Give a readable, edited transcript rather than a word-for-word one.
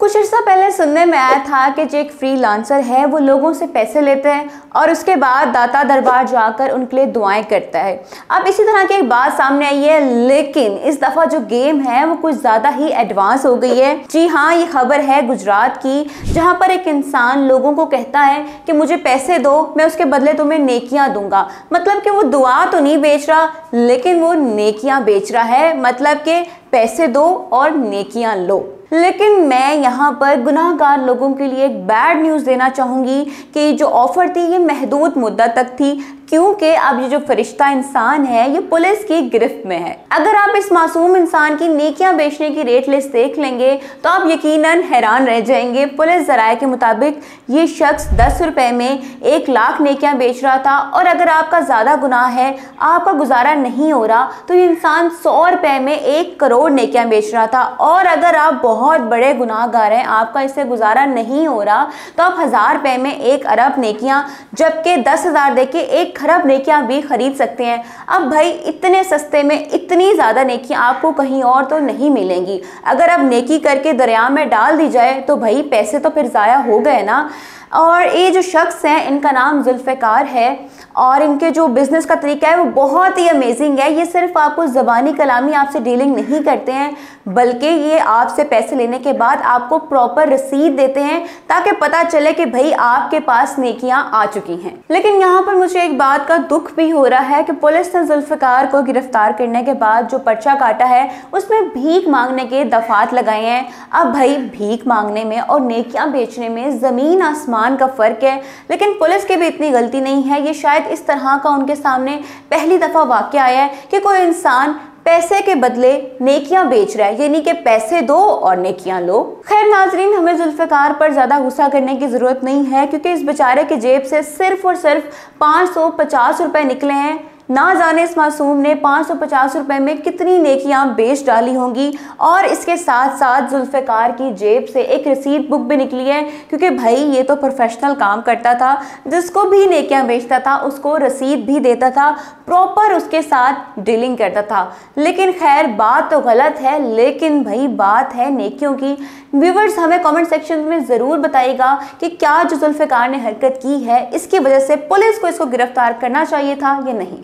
कुछ अर्सा पहले सुनने में आया था कि जो एक फ्रीलांसर है वो लोगों से पैसे लेते हैं और उसके बाद दाता दरबार जाकर उनके लिए दुआएं करता है। अब इसी तरह की एक बात सामने आई है, लेकिन इस दफ़ा जो गेम है वो कुछ ज़्यादा ही एडवांस हो गई है। जी हाँ, ये खबर है गुजरात की, जहाँ पर एक इंसान लोगों को कहता है कि मुझे पैसे दो, मैं उसके बदले तुम्हें नेकियां दूंगा। मतलब कि वो दुआ तो नहीं बेच रहा, लेकिन वो नेकियां बेच रहा है। मतलब कि पैसे दो और नेकियां लो। लेकिन मैं यहाँ पर गुनाहगार लोगों के लिए एक बैड न्यूज़ देना चाहूँगी कि जो ऑफ़र थी ये महदूद मुद्दत तक थी, क्योंकि अब ये जो फरिश्ता इंसान है ये पुलिस की गिरफ्त में है। अगर आप इस मासूम इंसान की नेकियां बेचने की रेट लिस्ट देख लेंगे तो आप यकीनन हैरान रह जाएंगे। पुलिस ज़राए के मुताबिक ये शख्स 10 रुपए में 1 लाख नेकियां बेच रहा था, और अगर आपका ज़्यादा गुनाह है, आपका गुजारा नहीं हो रहा, तो ये इंसान 100 रुपए में 1 करोड़ नेकियां बेच रहा था। और अगर आप बहुत बड़े गुनाहगार हैं, आपका इससे गुजारा नहीं हो रहा, तो आप 1000 रुपए में 1 अरब नेकियां, जबकि 10,000 देके 1 खरब नेकियां भी खरीद सकते हैं। अब भाई इतने सस्ते में इतनी ज़्यादा नेकियां आपको कहीं और तो नहीं मिलेंगी। अगर अब नेकी करके दरिया में डाल दी जाए तो भाई पैसे तो फिर ज़ाया हो गए ना। और ये जो शख्स हैं इनका नाम जुल्फ़िकार है, और इनके जो बिज़नेस का तरीका है वो बहुत ही अमेजिंग है। ये सिर्फ आपको ज़बानी कलामी आपसे डीलिंग नहीं करते हैं, बल्कि ये आपसे पैसे लेने के बाद आपको प्रॉपर रसीद देते हैं, ताकि पता चले कि भाई आपके पास नेकियां आ चुकी हैं। लेकिन यहाँ पर मुझे एक बात का दुख भी हो रहा है कि पुलिस ने जुल्फ़िकार को गिरफ्तार करने के बाद जो पर्चा काटा है उसमें भीख मांगने के दफात लगाए हैं। अब भाई भीख मांगने में और नेकियां बेचने में ज़मीन आसमान का फ़र्क है, लेकिन पुलिस की भी इतनी गलती नहीं है। ये शायद इस तरह का उनके सामने पहली दफ़ा वाक़या आया है कि कोई इंसान पैसे के बदले नेकियां बेच रहा है, यानी कि पैसे दो और नेकियां लो। खैर नाजरीन, हमें जुल्फ़िकार पर ज़्यादा गुस्सा करने की ज़रूरत नहीं है, क्योंकि इस बेचारे की जेब से सिर्फ और सिर्फ 550 रुपये निकले हैं। ना जाने इस मासूम ने 550 रुपये में कितनी नेकियां बेच डाली होंगी। और इसके साथ साथ जुल्फ़िकार की जेब से एक रसीद बुक भी निकली है, क्योंकि भाई ये तो प्रोफेशनल काम करता था, जिसको भी नेकियां बेचता था उसको रसीद भी देता था, प्रॉपर उसके साथ डीलिंग करता था। लेकिन खैर बात तो गलत है, लेकिन भाई बात है नेकियों की। व्यूवर्स हमें कमेंट सेक्शन में ज़रूर बताइएगा कि क्या जो जुल्फ़िकार ने हरकत की है इसकी वजह से पुलिस को इसको गिरफ्तार करना चाहिए था या नहीं।